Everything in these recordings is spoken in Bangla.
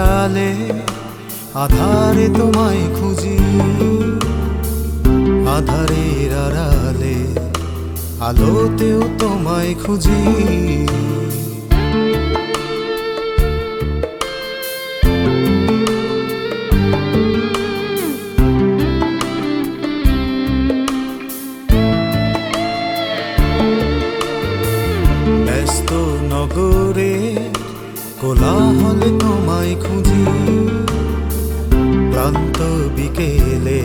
আড়ালে আধারে তোমায় খুঁজি, আধারের আড়ালে আলোতেও তোমায় খুঁজি। ব্যস্ত নগরে কোলাহলে তোমায় খুঁজি, ক্লান্ত বিকেলে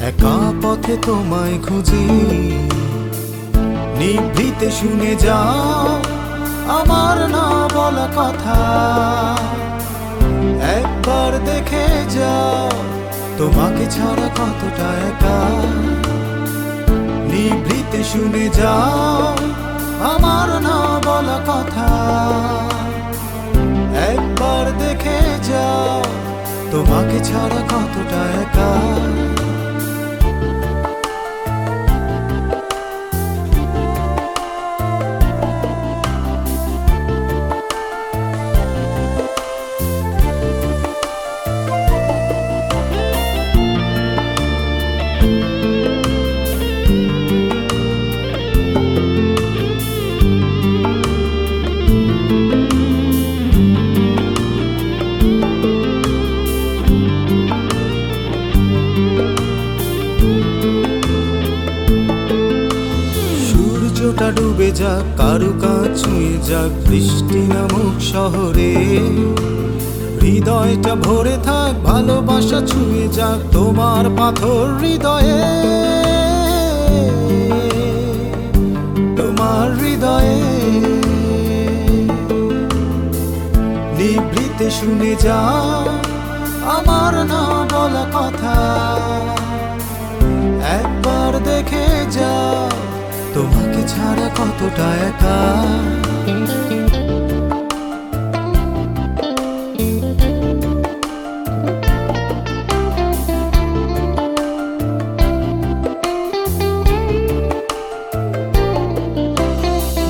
একা পথে তোমায় খুঁজি। নিভৃতে শুনে যাও আমার না বলা কথা, একবার দেখে যাও তোমাকে ছাড়া কতটা একা। নিভৃতে শুনে যাও আমার না বলা কথা, একবার দেখে যাও তোমাকে ছাড়া কতটা একা। সূর্যটা ডুবে যাক, কারু কাজ ছুঁয়ে যাক, বৃষ্টি নামুক শহরে। হৃদয়টা ভরে থাক, ভালোবাসা ছুঁয়ে যাক তোমার পাথর হৃদয়ে, তোমার হৃদয়ে। নিভৃতে শুনে যাও আমার না বলা কথা, একবার দেখে যাও তোমাকে ছাড়া কতটা একা।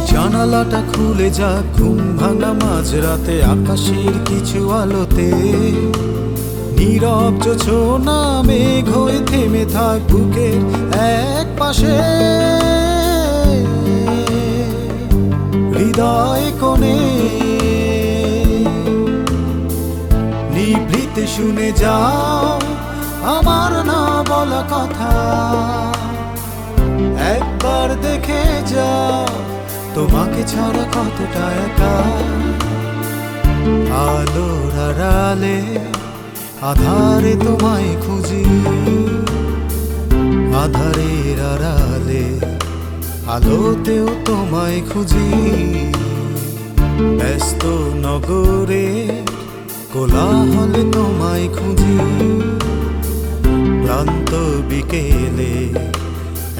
জানালাটা খুলে যাক, ঘুম ভাঙা মাঝরাতে আকাশের কিছু আলোতে। নীরব জোছনা মেঘ হয়ে থেমে থাক বুকের এক পাশে, হৃদয় কোণে। নিভৃতে শুনে যাও আমার না বলা কথা, একবার দেখে যাও তোমাকে ছাড়া কতটা একা। আলোর আড়ালে আধারে তোমায় খুঁজি, আধারের আড়ালে আলোতেও তোমায় খুঁজি। ব্যস্ত নগরে কোলাহলে তোমায় খুঁজি, ক্লান্ত বিকেলে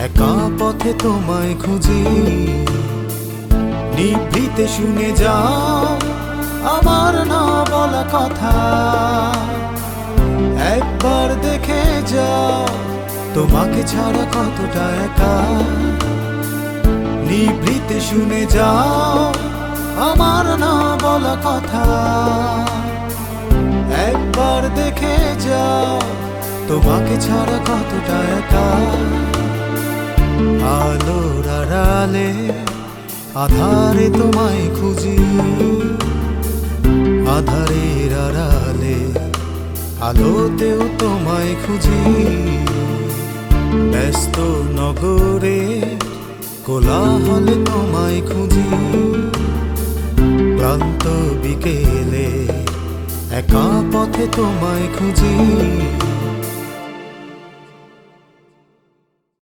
একা পথে তোমায় খুঁজি। নিভৃতে শুনে যাও আমার না বলা কথা, একবার দেখে যাও তোমাকে ছাড়া কতটা একা। নিভৃতে শুনে যাও আমার না বলা কথা, একবার দেখে যাও তোমাকে ছাড়া কতটা একা। আলোর আড়ালে আধারে তোমায় খুঁজি, আধারের আড়ালে আলোতেও তোমায় খুঁজি। ব্যস্ত নগরে কোলাহলে তোমায় খুঁজি, ক্লান্ত বিকেলে একা পথে তোমায় খুঁজি।